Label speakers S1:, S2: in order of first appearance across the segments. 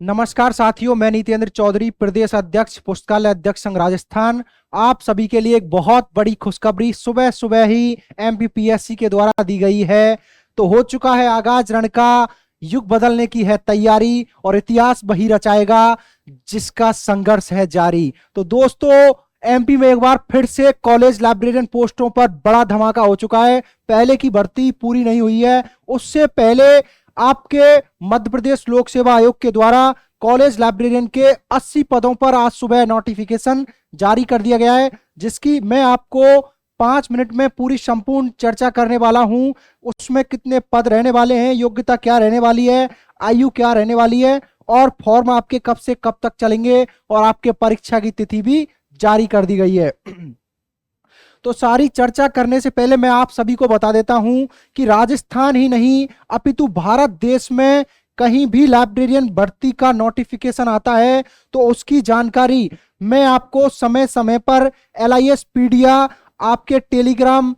S1: नमस्कार साथियों, मैं नितेंद्र चौधरी, प्रदेश अध्यक्ष पुस्तकालय अध्यक्ष संघ राजस्थान। आप सभी के लिए एक बहुत बड़ी खुशखबरी सुबह सुबह ही एमपीपीएससी के द्वारा दी गई है। तो हो चुका है आगाज रण का, युग बदलने की है तैयारी और इतिहास वही रचाएगा जिसका संघर्ष है जारी। तो दोस्तों, एमपी में एक बार फिर से कॉलेज लाइब्रेरियन पोस्टों पर बड़ा धमाका हो चुका है। पहले की भर्ती पूरी नहीं हुई है, उससे पहले आपके मध्य प्रदेश लोक सेवा आयोग के द्वारा कॉलेज लाइब्रेरियन के 80 पदों पर आज सुबह नोटिफिकेशन जारी कर दिया गया है, जिसकी मैं आपको 5 मिनट में पूरी संपूर्ण चर्चा करने वाला हूं। उसमें कितने पद रहने वाले हैं, योग्यता क्या रहने वाली है, आयु क्या रहने वाली है और फॉर्म आपके कब से कब तक चलेंगे और आपके परीक्षा की तिथि भी जारी कर दी गई है। तो सारी चर्चा करने से पहले मैं आप सभी को बता देता हूं कि राजस्थान ही नहीं अपितु भारत देश में कहीं भी लाइब्रेरियन भर्ती का नोटिफिकेशन आता है तो उसकी जानकारी मैं आपको समय समय पर LIS पीडिया, आपके टेलीग्राम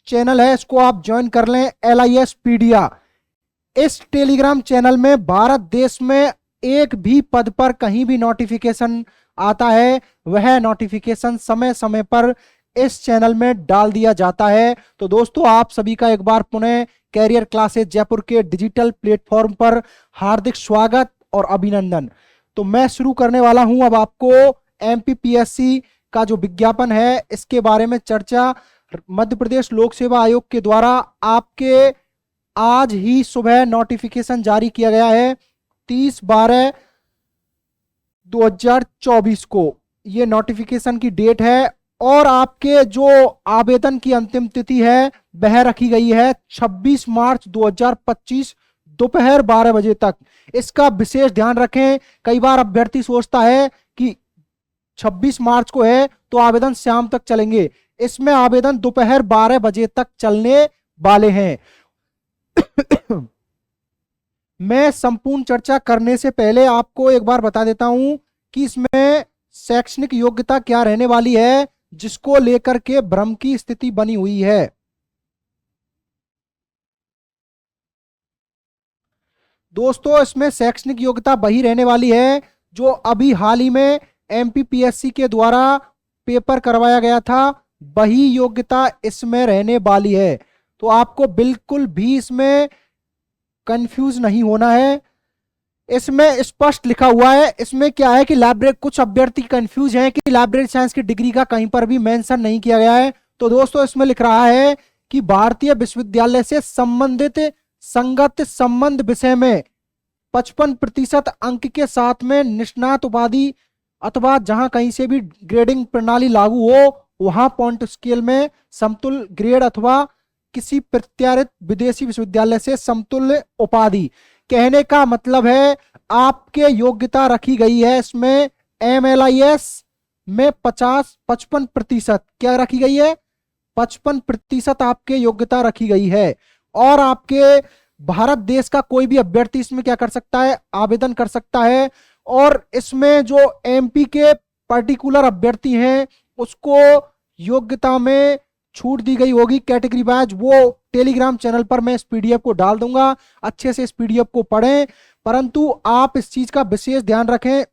S1: चैनल है, इसको आप ज्वाइन कर लें, LIS पीडिया। इस टेलीग्राम चैनल में भारत देश में एक भी पद पर कहीं भी नोटिफिकेशन आता है, वह नोटिफिकेशन समय समय पर इस चैनल में डाल दिया जाता है। तो दोस्तों, आप सभी का एक बार पुनः कैरियर क्लासेस जयपुर के डिजिटल प्लेटफॉर्म पर हार्दिक स्वागत और अभिनंदन। तो मैं शुरू करने वाला हूं अब आपको एमपीपीएससी का जो विज्ञापन है इसके बारे में चर्चा। मध्य प्रदेश लोक सेवा आयोग के द्वारा आपके आज ही सुबह नोटिफिकेशन जारी किया गया है 30/12/2024 को, ये नोटिफिकेशन की डेट है और आपके जो आवेदन की अंतिम तिथि है वह रखी गई है 26 मार्च 2025 दोपहर 12 बजे तक। इसका विशेष ध्यान रखें, कई बार अभ्यर्थी सोचता है कि 26 मार्च को है तो आवेदन शाम तक चलेंगे, इसमें आवेदन दोपहर 12 बजे तक चलने वाले हैं। मैं संपूर्ण चर्चा करने से पहले आपको एक बार बता देता हूं कि इसमें शैक्षणिक योग्यता क्या रहने वाली है, जिसको लेकर के भ्रम की स्थिति बनी हुई है। दोस्तों, इसमें शैक्षणिक योग्यता वही रहने वाली है जो अभी हाल ही में एमपीपीएससी के द्वारा पेपर करवाया गया था, वही योग्यता इसमें रहने वाली है। तो आपको बिल्कुल भी इसमें कंफ्यूज नहीं होना है। इसमें स्पष्ट लिखा हुआ है, इसमें क्या है कि लाइब्रेरी, कुछ अभ्यर्थी कंफ्यूज हैं कि लाइब्रेरी साइंस की डिग्री का कहीं पर भी मेंशन नहीं किया गया है। तो दोस्तों, इसमें लिख रहा है कि भारतीय विश्वविद्यालय से संबंधित संगत संबंध विषय में 55% अंक के साथ में निष्णात उपाधि अथवा जहां कहीं से भी ग्रेडिंग प्रणाली लागू हो वहां पॉइंट स्केल में समतुल्य ग्रेड अथवा किसी प्रत्यारित विदेशी विश्वविद्यालय से समतुल्य उपाधि। कहने का मतलब है आपके योग्यता रखी गई है इसमें MLIS में 55% क्या रखी गई है, 55% आपके योग्यता रखी गई है। और आपके भारत देश का कोई भी अभ्यर्थी इसमें क्या कर सकता है, आवेदन कर सकता है। और इसमें जो MP के पर्टिकुलर अभ्यर्थी हैं उसको योग्यता में छूट दी गई होगी कैटेगरी वाइज, वो टेलीग्राम चैनल पर मैं इस PDF को डाल दूंगा, अच्छे से इस PDF को पढ़ें। परंतु आप इस चीज का विशेष ध्यान रखें,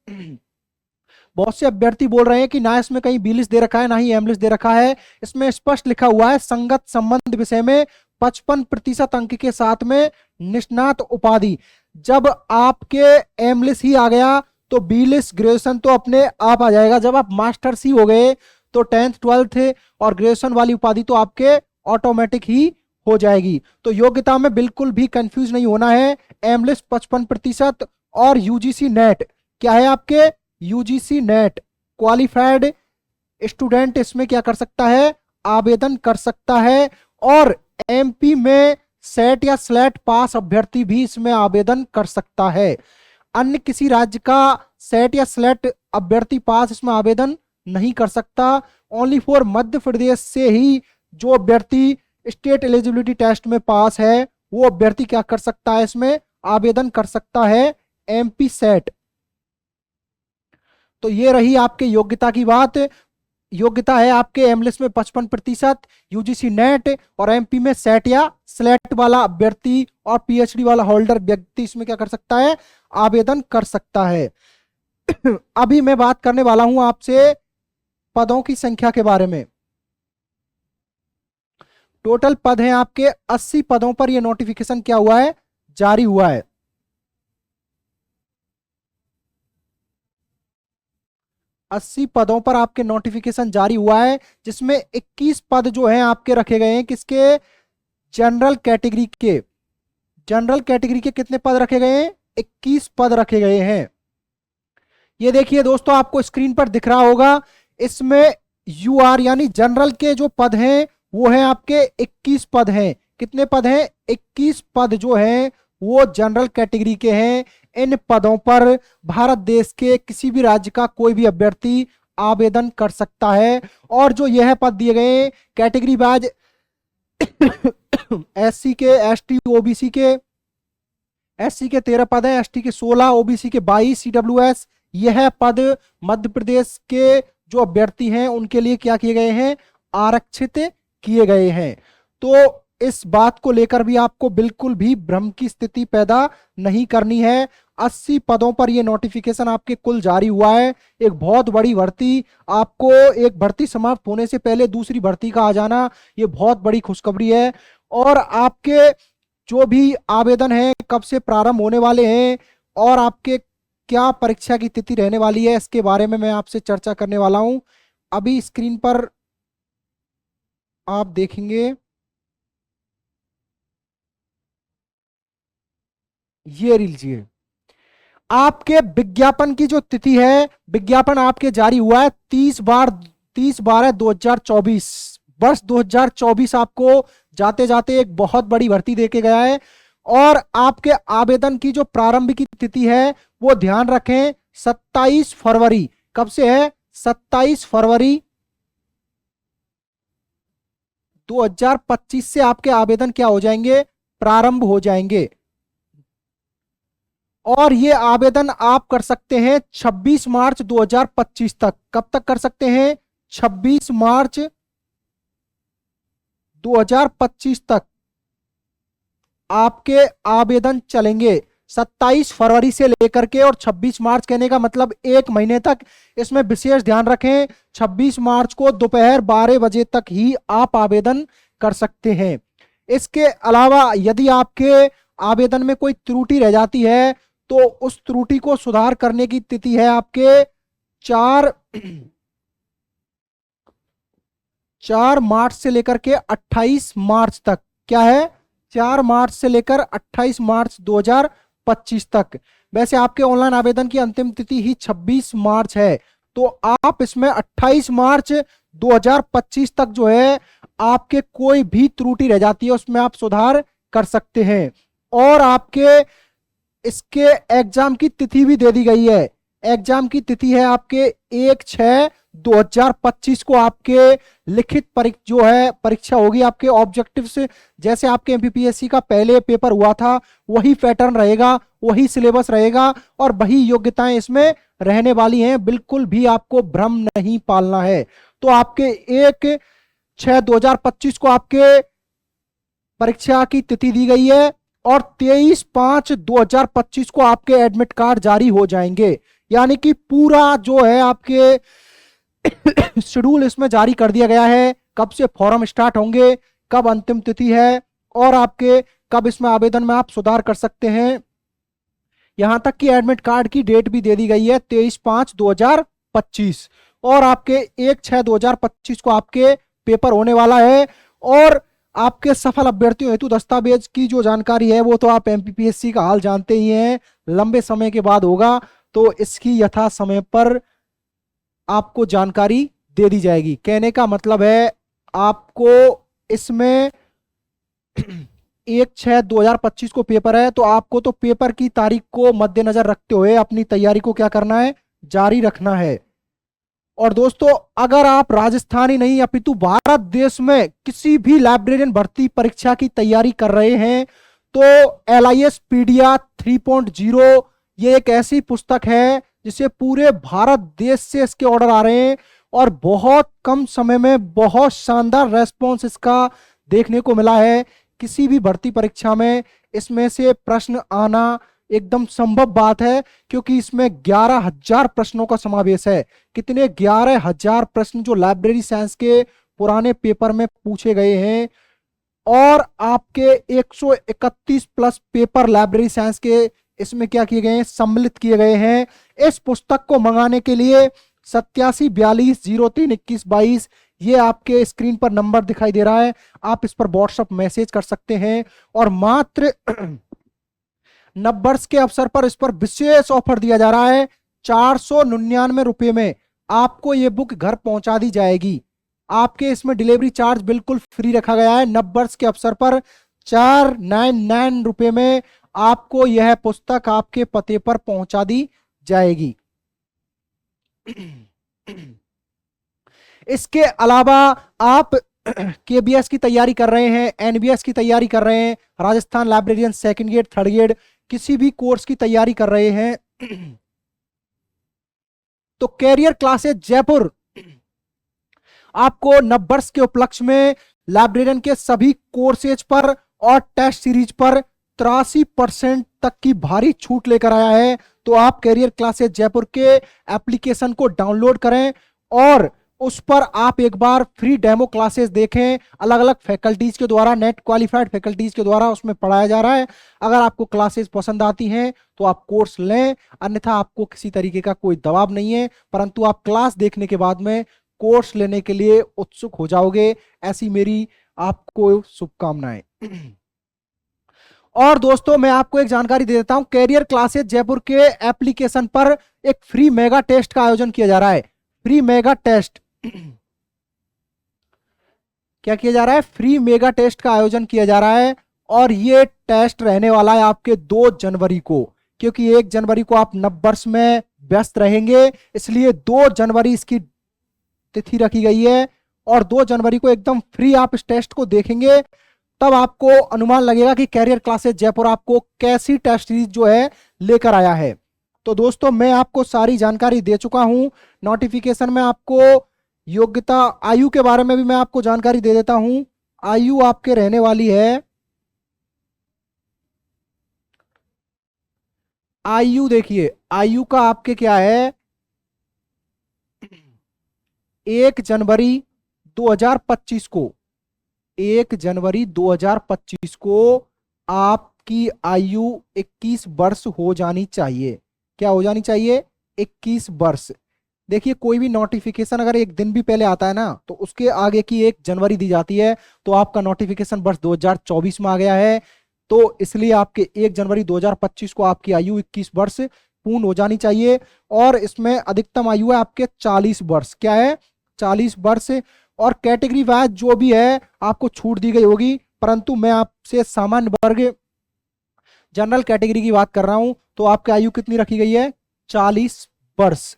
S1: बहुत से अभ्यर्थी बोल रहे हैं कि ना इसमें कहीं B लिस्ट दे रखा है ना ही M लिस्ट दे रखा है। इसमें स्पष्ट लिखा हुआ है संगत संबंध विषय में 55% अंक के साथ में निष्णात उपाधि। जब आपके M लिस्ट ही आ गया तो B लिस्ट ग्रेजुएशन तो अपने आप आ जाएगा। जब आप मास्टर्स ही हो गए तो 10th 12th और ग्रेजुएशन वाली उपाधि तो आपके ऑटोमेटिक ही हो जाएगी। तो योग्यता में बिल्कुल भी कंफ्यूज नहीं होना है। M लिस्ट 55% और UGC नेट क्या है, आपके UGC नेट क्वालिफाइड स्टूडेंट इसमें क्या कर सकता है, आवेदन कर सकता है। और MP में सेट या स्लेट पास अभ्यर्थी भी इसमें आवेदन कर सकता है। अन्य किसी राज्य का सेट या स्लेट अभ्यर्थी पास इसमें आवेदन नहीं कर सकता। ओनली फॉर मध्य प्रदेश से ही जो अभ्यर्थी स्टेट एलिजिबिलिटी टेस्ट में पास है वो अभ्यर्थी क्या कर सकता है, इसमें आवेदन कर सकता है MP सेट। तो ये रही आपके योग्यता की बात। योग्यता है आपके M लिस्ट में 55%, UGC नेट और MP में सेट या स्लेट वाला अभ्यर्थी और पीएचडी वाला होल्डर व्यक्ति इसमें क्या कर सकता है, आवेदन कर सकता है। अभी मैं बात करने वाला हूं आपसे पदों की संख्या के बारे में। टोटल पद हैं आपके 80 पदों पर यह नोटिफिकेशन क्या हुआ है, जारी हुआ है। 80 पदों पर आपके नोटिफिकेशन जारी हुआ है, जिसमें 21 पद जो हैं आपके रखे गए हैं किसके, जनरल कैटेगरी के। जनरल कैटेगरी के कितने पद रखे गए हैं, 21 पद रखे गए हैं। ये देखिए दोस्तों, आपको स्क्रीन पर दिख रहा होगा, इसमें यूआर यानी जनरल के जो पद हैं वो हैं आपके 21 पद हैं। कितने पद हैं, 21 पद जो हैं वो जनरल कैटेगरी के हैं। इन पदों पर भारत देश के किसी भी राज्य का कोई भी अभ्यर्थी आवेदन कर सकता है। और जो यह पद दिए गए हैं कैटेगरी वाइज एससी के, एसटी, ओबीसी के, एससी के 13 पद हैं, एसटी के 16, ओबीसी के 22, सीडब्ल्यूएस, यह पद मध्य प्रदेश के जो अभ्यर्थी हैं उनके लिए क्या किए गए हैं, आरक्षित किए गए हैं। तो इस बात को लेकर भी आपको बिल्कुल भी भ्रम की स्थिति पैदा नहीं करनी है। 80 पदों पर यह नोटिफिकेशन आपके कुल जारी हुआ है। एक बहुत बड़ी भर्ती, आपको एक भर्ती समाप्त होने से पहले दूसरी भर्ती का आ जाना, ये बहुत बड़ी खुशखबरी है। और आपके जो भी आवेदन है कब से प्रारंभ होने वाले हैं और आपके क्या परीक्षा की तिथि रहने वाली है, इसके बारे में मैं आपसे चर्चा करने वाला हूं। अभी स्क्रीन पर आप देखेंगे, ये लीजिए आपके विज्ञापन की जो तिथि है, विज्ञापन आपके जारी हुआ है 30/12/2024, वर्ष 2024 आपको जाते जाते एक बहुत बड़ी भर्ती देके गया है। और आपके आवेदन की जो प्रारंभिक की तिथि है वो ध्यान रखें 27 फरवरी। कब से है, 27 फरवरी 2025 से आपके आवेदन क्या हो जाएंगे, प्रारंभ हो जाएंगे। और ये आवेदन आप कर सकते हैं 26 मार्च 2025 तक। कब तक कर सकते हैं, 26 मार्च 2025 तक आपके आवेदन चलेंगे। 27 फरवरी से लेकर के और 26 मार्च कहने का मतलब एक महीने तक। इसमें विशेष ध्यान रखें 26 मार्च को दोपहर 12 बजे तक ही आप आवेदन कर सकते हैं। इसके अलावा यदि आपके आवेदन में कोई त्रुटि रह जाती है तो उस त्रुटि को सुधार करने की तिथि है आपके 4 मार्च से लेकर के 28 मार्च तक। क्या है, 4 मार्च से लेकर 28 मार्च 2025 तक। वैसे आपके ऑनलाइन आवेदन की अंतिम तिथि ही 26 मार्च है, तो आप इसमें 28 मार्च 2025 तक जो है आपके कोई भी त्रुटि रह जाती है उसमें आप सुधार कर सकते हैं। और आपके इसके एग्जाम की तिथि भी दे दी गई है। एग्जाम की तिथि है आपके 1/6/2025 को आपके लिखित जो है परीक्षा होगी। आपके ऑब्जेक्टिव से जैसे आपके एमपीपीएससी का पहले पेपर हुआ था वही पैटर्न रहेगा, वही सिलेबस रहेगा और वही योग्यताएं इसमें रहने वाली हैं। बिल्कुल भी आपको भ्रम नहीं पालना है। तो आपके 1/6/2025 को आपके परीक्षा की तिथि दी गई है और 23/5/2025 को आपके एडमिट कार्ड जारी हो जाएंगे। यानी कि पूरा जो है आपके शेड्यूल इसमें जारी कर दिया गया है। कब से फॉर्म स्टार्ट होंगे, कब अंतिम तिथि है और आपके कब इसमें आवेदन में आप सुधार कर सकते हैं। यहां तक कि एडमिट कार्ड की डेट भी दे दी गई है 23/5/2025 और आपके 1/6/2025 को आपके पेपर होने वाला है। और आपके सफल अभ्यर्थियों हेतु दस्तावेज की जो जानकारी है वो तो आप एमपीपीएससी का हाल जानते ही हैं, लंबे समय के बाद होगा, तो इसकी यथा समय पर आपको जानकारी दे दी जाएगी। कहने का मतलब है आपको इसमें 1/6/2025 को पेपर है, तो आपको तो पेपर की तारीख को मद्देनजर रखते हुए अपनी तैयारी को क्या करना है, जारी रखना है। और दोस्तों अगर आप राजस्थान ही नहीं अपितु भारत देश में किसी भी लाइब्रेरियन भर्ती परीक्षा की तैयारी कर रहे हैं तो LIS पीडिया 3.0 ये एक ऐसी पुस्तक है जिसे पूरे भारत देश से इसके ऑर्डर आ रहे हैं और बहुत कम समय में बहुत शानदार रेस्पॉन्स इसका देखने को मिला है। किसी भी भर्ती परीक्षा में इसमें से प्रश्न आना एकदम संभव बात है, क्योंकि इसमें 11,000 प्रश्नों का समावेश है। कितने? 11,000 प्रश्न जो लाइब्रेरी साइंस के पुराने पेपर में पूछे गए हैं, और आपके 131 प्लस पेपर लाइब्रेरी साइंस के इसमें क्या किए गए हैं? सम्मिलित किए गए हैं। इस पुस्तक को मंगाने के लिए 8742032122 ये आपके स्क्रीन पर नंबर दिखाई दे रहा है, आप इस पर व्हाट्सएप मैसेज कर सकते हैं। और मात्र नववर्ष के अवसर पर इस पर विशेष ऑफर दिया जा रहा है। 499 रुपए में आपको ये बुक घर पहुंचा दी जाएगी। आपके इसमें डिलीवरी चार्ज बिल्कुल फ्री रखा गया है। नववर्ष के अवसर पर 499 रुपए में आपको यह पुस्तक आपके पते पर पहुंचा दी जाएगी। इसके अलावा आप केबीएस की तैयारी कर रहे हैं, एनबीएस की तैयारी कर रहे हैं, Rajasthan librarian second grade third grade किसी भी कोर्स की तैयारी कर रहे हैं, तो कैरियर क्लासेस जयपुर आपको नववर्ष के उपलक्ष्य में लाइब्रेरियन के सभी कोर्सेज पर और टेस्ट सीरीज पर 83% तक की भारी छूट लेकर आया है। तो आप कैरियर क्लासेस जयपुर के एप्लीकेशन को डाउनलोड करें और उस पर आप एक बार फ्री डेमो क्लासेस देखें। अलग अलग फैकल्टीज के द्वारा, नेट क्वालिफाइड फैकल्टीज के द्वारा उसमें पढ़ाया जा रहा है। अगर आपको क्लासेस पसंद आती हैं तो आप कोर्स लें, अन्यथा आपको किसी तरीके का कोई दबाव नहीं है, परंतु आप क्लास देखने के बाद में कोर्स लेने के लिए उत्सुक हो जाओगे, ऐसी मेरी आपको शुभकामनाएं। और दोस्तों मैं आपको एक जानकारी दे देता हूं, कैरियर क्लासेस जयपुर के एप्लीकेशन पर एक फ्री मेगा टेस्ट का आयोजन किया जा रहा है। फ्री मेगा टेस्ट क्या किया जा रहा है? फ्री मेगा टेस्ट का आयोजन किया जा रहा है, और ये टेस्ट रहने वाला है आपके 2 जनवरी को, क्योंकि 1 जनवरी को आप नववर्ष में व्यस्त रहेंगे, इसलिए 2 जनवरी इसकी तिथि रखी गई है। और 2 जनवरी को एकदम फ्री आप इस टेस्ट को देखेंगे, तब आपको अनुमान लगेगा कि कैरियर क्लासेस जयपुर आपको कैसी टेस्ट सीरीज जो है लेकर आया है। तो दोस्तों मैं आपको सारी जानकारी दे चुका हूं। नोटिफिकेशन में आपको योग्यता आयु के बारे में भी मैं आपको जानकारी दे देता हूं। आयु आपके रहने वाली है, आयु देखिए, आयु का आपके क्या है, 1 जनवरी 2025 को, 1 जनवरी 2025 को आपकी आयु 21 वर्ष हो जानी चाहिए। क्या हो जानी चाहिए? 21 वर्ष। देखिए कोई भी नोटिफिकेशन अगर एक दिन भी पहले आता है ना, तो उसके आगे की 1 जनवरी दी जाती है, तो आपका नोटिफिकेशन वर्ष 2024 में आ गया है, तो इसलिए आपके 1 जनवरी 2025 को आपकी आयु 21 वर्ष पूर्ण हो जानी चाहिए। और इसमें अधिकतम आयु है आपके 40 वर्ष। क्या है? 40 वर्ष। और कैटेगरी वाइज जो भी है आपको छूट दी गई होगी, परंतु मैं आपसे सामान्य वर्ग जनरल कैटेगरी की बात कर रहा हूं, तो आपकी आयु कितनी रखी गई है? 40 वर्ष।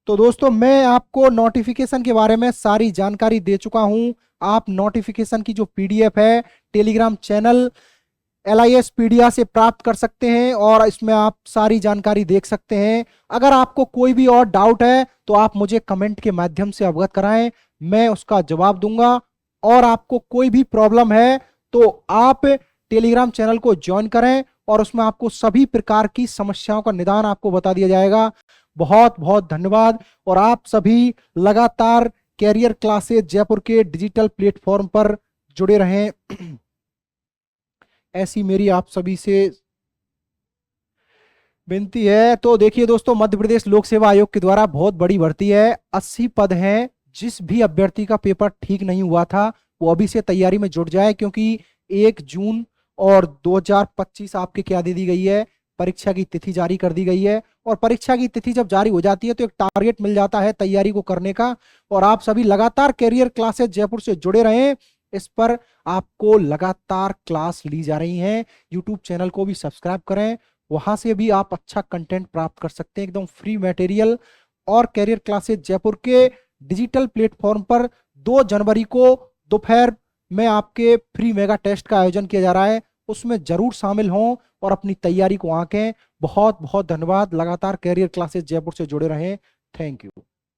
S1: तो दोस्तों मैं आपको नोटिफिकेशन के बारे में सारी जानकारी दे चुका हूं। आप नोटिफिकेशन की जो पीडीएफ है टेलीग्राम चैनल LIS पीडिया से प्राप्त कर सकते हैं, और इसमें आप सारी जानकारी देख सकते हैं। अगर आपको कोई भी और डाउट है तो आप मुझे कमेंट के माध्यम से अवगत कराएं, मैं उसका जवाब दूंगा। और आपको कोई भी प्रॉब्लम है तो आप टेलीग्राम चैनल को ज्वाइन करें, और उसमें आपको सभी प्रकार की समस्याओं का निदान आपको बता दिया जाएगा। बहुत बहुत धन्यवाद। और आप सभी लगातार कैरियर क्लासेस जयपुर के डिजिटल प्लेटफॉर्म पर जुड़े रहें, ऐसी मेरी आप सभी से विनती है। तो देखिए दोस्तों, मध्य प्रदेश लोक सेवा आयोग के द्वारा बहुत बड़ी भर्ती है, 80 पद हैं। जिस भी अभ्यर्थी का पेपर ठीक नहीं हुआ था वो अभी से तैयारी में जुट जाए, क्योंकि 1 जून और 2025 आपके क्या दे दी गई है, परीक्षा की तिथि जारी कर दी गई है। और परीक्षा की तिथि जब जारी हो जाती है तो एक टारगेट मिल जाता है तैयारी को करने का। और आप सभी लगातार कैरियर क्लासेस जयपुर से जुड़े रहें, इस पर आपको लगातार क्लास ली जा रही हैं। यूट्यूब चैनल को भी सब्सक्राइब करें, वहां से भी आप अच्छा कंटेंट प्राप्त कर सकते हैं, एकदम फ्री मटेरियल। और कैरियर क्लासेस जयपुर के डिजिटल प्लेटफॉर्म पर 2 जनवरी को दोपहर में आपके फ्री मेगा टेस्ट का आयोजन किया जा रहा है, उसमें जरूर शामिल हों और अपनी तैयारी को आंकें। बहुत बहुत धन्यवाद। लगातार कैरियर क्लासेस जयपुर से जुड़े रहें। Thank you.